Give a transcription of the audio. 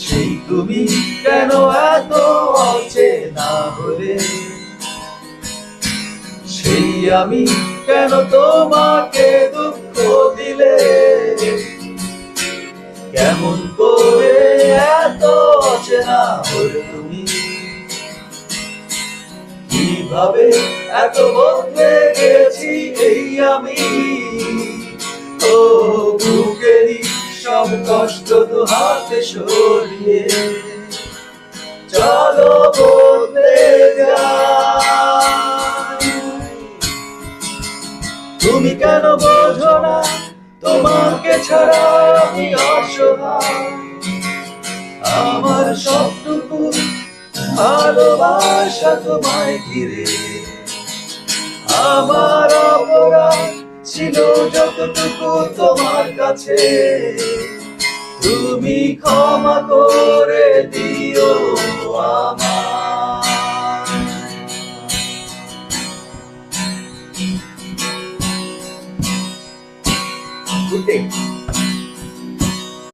সেই তুমি কেন এত অচেনা হলে, সেই আমি কেন তোমাকে দুঃখ দিলে, কেমন করে এত অচেনা হলে তুমি, কিভাবে এত বদলে গেছি এই আমি। ও বুকেরই সব কষ্ট তো হাতে সরিয়ে চলো বদলে যাই। তুমি কেন বোঝো না তোমাকে ছাড়া আমি অসহায়, আমার সবটুকু ভালোবাসা তোমায় ঘিরে, আমার অপরাধ ছিল যতটুকু তোমার কাছে, তুমি ক্ষমা করে দিও আমায়।